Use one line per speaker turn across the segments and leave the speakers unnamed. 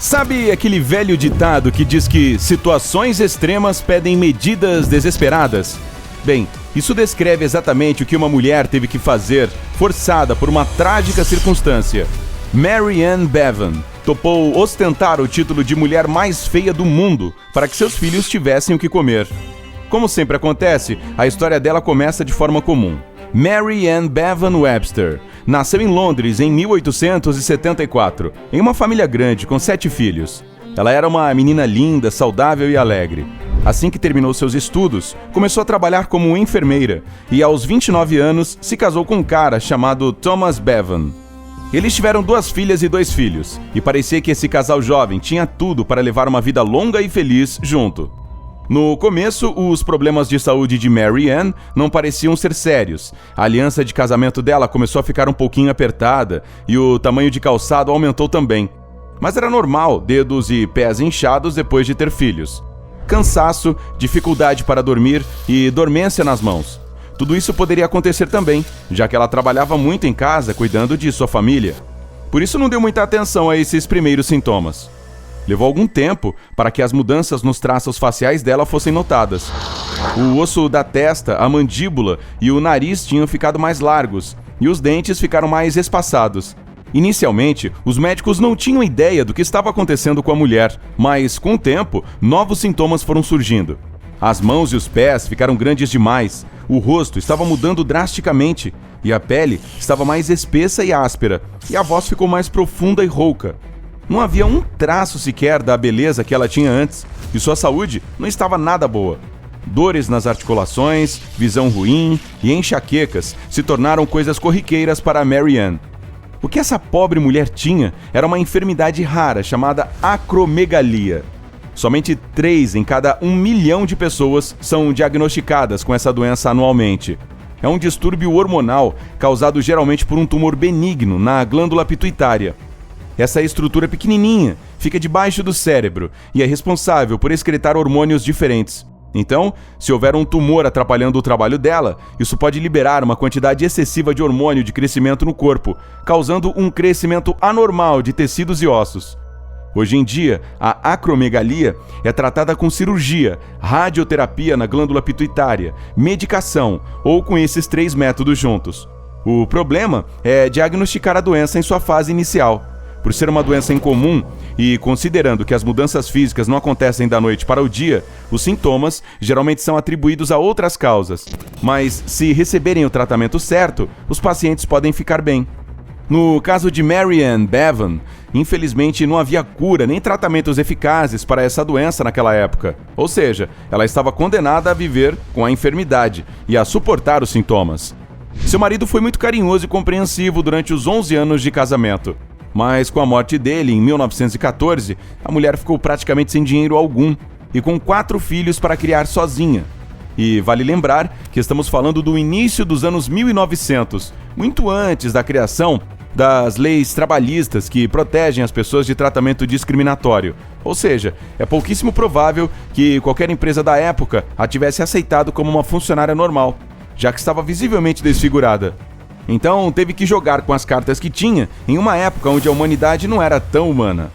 Sabe aquele velho ditado que diz que situações extremas pedem medidas desesperadas? Bem, isso descreve exatamente o que uma mulher teve que fazer, forçada por uma trágica circunstância. Mary Ann Bevan topou ostentar o título de mulher mais feia do mundo para que seus filhos tivessem o que comer. Como sempre acontece, a história dela começa de forma comum. Mary Ann Bevan Webster nasceu em Londres em 1874, em uma família grande com 7 filhos. Ela era uma menina linda, saudável e alegre. Assim que terminou seus estudos, começou a trabalhar como enfermeira e aos 29 anos se casou com um cara chamado Thomas Bevan. Eles tiveram 2 filhas e 2 filhos, e parecia que esse casal jovem tinha tudo para levar uma vida longa e feliz junto. No começo, os problemas de saúde de Mary Ann não pareciam ser sérios. A aliança de casamento dela começou a ficar um pouquinho apertada e o tamanho de calçado aumentou também. Mas era normal, dedos e pés inchados depois de ter filhos. Cansaço, dificuldade para dormir e dormência nas mãos. Tudo isso poderia acontecer também, já que ela trabalhava muito em casa cuidando de sua família. Por isso não deu muita atenção a esses primeiros sintomas. Levou algum tempo para que as mudanças nos traços faciais dela fossem notadas. O osso da testa, a mandíbula e o nariz tinham ficado mais largos, e os dentes ficaram mais espaçados. Inicialmente, os médicos não tinham ideia do que estava acontecendo com a mulher, mas, com o tempo, novos sintomas foram surgindo. As mãos e os pés ficaram grandes demais, o rosto estava mudando drasticamente, e a pele estava mais espessa e áspera, e a voz ficou mais profunda e rouca. Não havia um traço sequer da beleza que ela tinha antes, e sua saúde não estava nada boa. Dores nas articulações, visão ruim e enxaquecas se tornaram coisas corriqueiras para Mary Ann. O que essa pobre mulher tinha era uma enfermidade rara chamada acromegalia. Somente 3 em cada 1 milhão de pessoas são diagnosticadas com essa doença anualmente. É um distúrbio hormonal causado geralmente por um tumor benigno na glândula pituitária. Essa estrutura pequenininha fica debaixo do cérebro e é responsável por excretar hormônios diferentes. Então, se houver um tumor atrapalhando o trabalho dela, isso pode liberar uma quantidade excessiva de hormônio de crescimento no corpo, causando um crescimento anormal de tecidos e ossos. Hoje em dia, a acromegalia é tratada com cirurgia, radioterapia na glândula pituitária, medicação ou com esses 3 métodos juntos. O problema é diagnosticar a doença em sua fase inicial. Por ser uma doença incomum e considerando que as mudanças físicas não acontecem da noite para o dia, os sintomas geralmente são atribuídos a outras causas. Mas, se receberem o tratamento certo, os pacientes podem ficar bem. No caso de Mary Ann Bevan, infelizmente não havia cura nem tratamentos eficazes para essa doença naquela época. Ou seja, ela estava condenada a viver com a enfermidade e a suportar os sintomas. Seu marido foi muito carinhoso e compreensivo durante os 11 anos de casamento. Mas com a morte dele, em 1914, a mulher ficou praticamente sem dinheiro algum e com 4 filhos para criar sozinha. E vale lembrar que estamos falando do início dos anos 1900, muito antes da criação das leis trabalhistas que protegem as pessoas de tratamento discriminatório. Ou seja, é pouquíssimo provável que qualquer empresa da época a tivesse aceitado como uma funcionária normal, já que estava visivelmente desfigurada. Então, teve que jogar com as cartas que tinha em uma época onde a humanidade não era tão humana.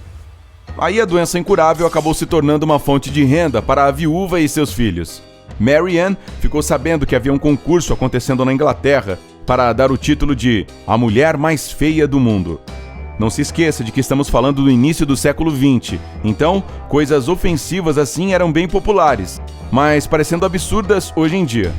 Aí a doença incurável acabou se tornando uma fonte de renda para a viúva e seus filhos. Mary Ann ficou sabendo que havia um concurso acontecendo na Inglaterra para dar o título de A Mulher Mais Feia do Mundo. Não se esqueça de que estamos falando do início do século XX, então coisas ofensivas assim eram bem populares, mas parecendo absurdas hoje em dia.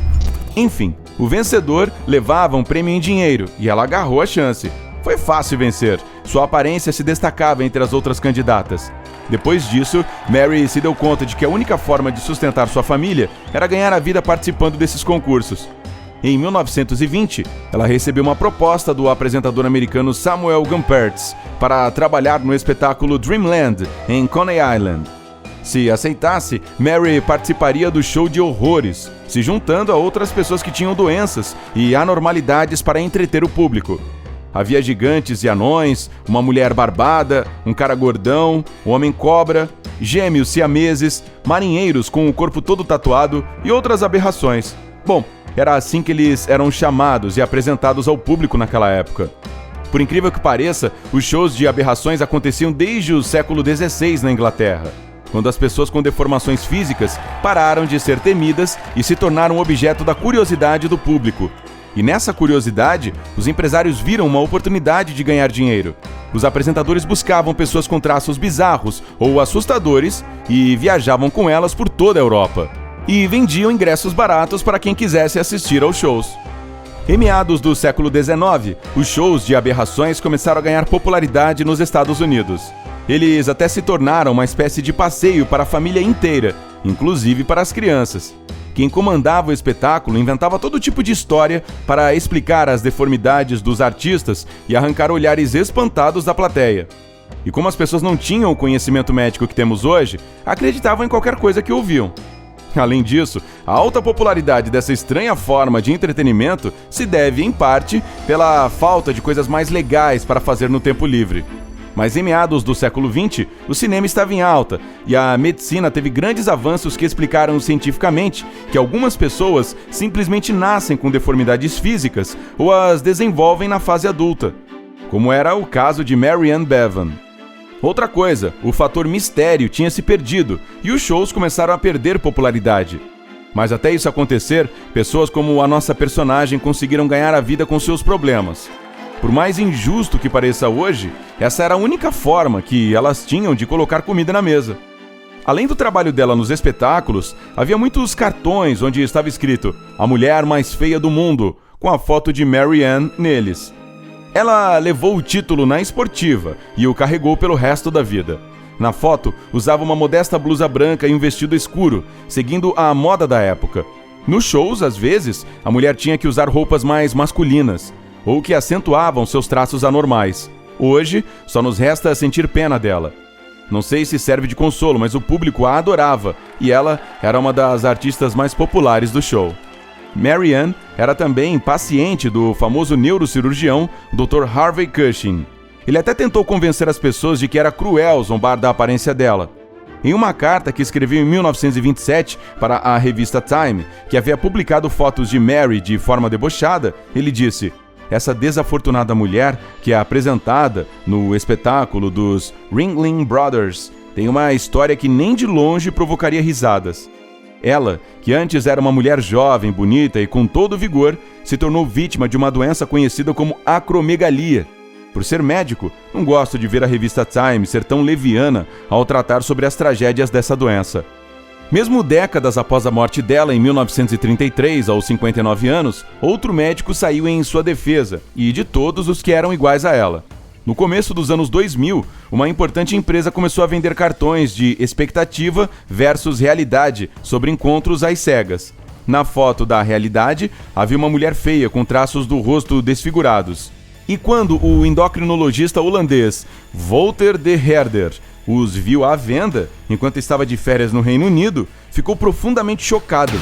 Enfim, o vencedor levava um prêmio em dinheiro e ela agarrou a chance. Foi fácil vencer, sua aparência se destacava entre as outras candidatas. Depois disso, Mary se deu conta de que a única forma de sustentar sua família era ganhar a vida participando desses concursos. Em 1920, ela recebeu uma proposta do apresentador americano Samuel Gumpertz para trabalhar no espetáculo Dreamland, em Coney Island. Se aceitasse, Mary participaria do show de horrores, se juntando a outras pessoas que tinham doenças e anormalidades para entreter o público. Havia gigantes e anões, uma mulher barbada, um cara gordão, um homem cobra, gêmeos siameses, marinheiros com o corpo todo tatuado e outras aberrações. Bom, era assim que eles eram chamados e apresentados ao público naquela época. Por incrível que pareça, os shows de aberrações aconteciam desde o século XVI na Inglaterra, quando as pessoas com deformações físicas pararam de ser temidas e se tornaram objeto da curiosidade do público. E nessa curiosidade, os empresários viram uma oportunidade de ganhar dinheiro. Os apresentadores buscavam pessoas com traços bizarros ou assustadores e viajavam com elas por toda a Europa. E vendiam ingressos baratos para quem quisesse assistir aos shows. Em meados do século XIX, os shows de aberrações começaram a ganhar popularidade nos Estados Unidos. Eles até se tornaram uma espécie de passeio para a família inteira, inclusive para as crianças. Quem comandava o espetáculo inventava todo tipo de história para explicar as deformidades dos artistas e arrancar olhares espantados da plateia. E como as pessoas não tinham o conhecimento médico que temos hoje, acreditavam em qualquer coisa que ouviam. Além disso, a alta popularidade dessa estranha forma de entretenimento se deve, em parte, pela falta de coisas mais legais para fazer no tempo livre. Mas em meados do século XX, o cinema estava em alta e a medicina teve grandes avanços que explicaram cientificamente que algumas pessoas simplesmente nascem com deformidades físicas ou as desenvolvem na fase adulta, como era o caso de Mary Ann Bevan. Outra coisa, o fator mistério tinha se perdido e os shows começaram a perder popularidade. Mas até isso acontecer, pessoas como a nossa personagem conseguiram ganhar a vida com seus problemas. Por mais injusto que pareça hoje, essa era a única forma que elas tinham de colocar comida na mesa. Além do trabalho dela nos espetáculos, havia muitos cartões onde estava escrito "A mulher mais feia do mundo", com a foto de Mary Ann neles. Ela levou o título na esportiva e o carregou pelo resto da vida. Na foto, usava uma modesta blusa branca e um vestido escuro, seguindo a moda da época. Nos shows, às vezes, a mulher tinha que usar roupas mais masculinas, ou que acentuavam seus traços anormais. Hoje, só nos resta sentir pena dela. Não sei se serve de consolo, mas o público a adorava, e ela era uma das artistas mais populares do show. Mary Ann era também paciente do famoso neurocirurgião Dr. Harvey Cushing. Ele até tentou convencer as pessoas de que era cruel zombar da aparência dela. Em uma carta que escreveu em 1927 para a revista Time, que havia publicado fotos de Mary de forma debochada, ele disse: "Essa desafortunada mulher, que é apresentada no espetáculo dos Ringling Brothers, tem uma história que nem de longe provocaria risadas. Ela, que antes era uma mulher jovem, bonita e com todo vigor, se tornou vítima de uma doença conhecida como acromegalia. Por ser médico, não gosto de ver a revista Time ser tão leviana ao tratar sobre as tragédias dessa doença." Mesmo décadas após a morte dela, em 1933, aos 59 anos, outro médico saiu em sua defesa, e de todos os que eram iguais a ela. No começo dos anos 2000, uma importante empresa começou a vender cartões de expectativa versus realidade sobre encontros às cegas. Na foto da realidade, havia uma mulher feia com traços do rosto desfigurados. E quando o endocrinologista holandês Wouter de Herder os viu à venda, enquanto estava de férias no Reino Unido, ficou profundamente chocado.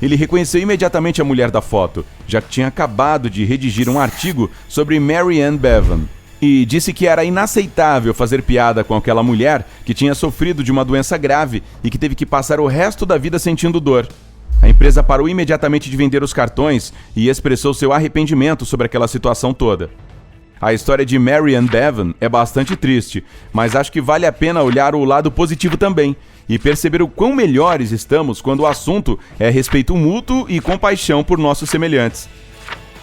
Ele reconheceu imediatamente a mulher da foto, já que tinha acabado de redigir um artigo sobre Mary Ann Bevan. E disse que era inaceitável fazer piada com aquela mulher que tinha sofrido de uma doença grave e que teve que passar o resto da vida sentindo dor. A empresa parou imediatamente de vender os cartões e expressou seu arrependimento sobre aquela situação toda. A história de Mary Ann Bevan é bastante triste, mas acho que vale a pena olhar o lado positivo também e perceber o quão melhores estamos quando o assunto é respeito mútuo e compaixão por nossos semelhantes.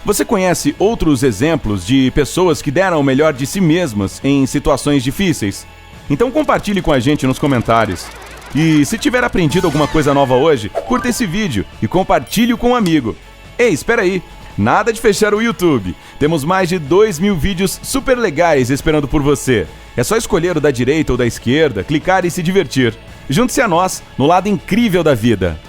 Você conhece outros exemplos de pessoas que deram o melhor de si mesmas em situações difíceis? Então compartilhe com a gente nos comentários. E se tiver aprendido alguma coisa nova hoje, curta esse vídeo e compartilhe com um amigo. Ei, espera aí! Nada de fechar o YouTube. Temos mais de 2.000 vídeos super legais esperando por você. É só escolher o da direita ou da esquerda, clicar e se divertir. Junte-se a nós no lado incrível da vida.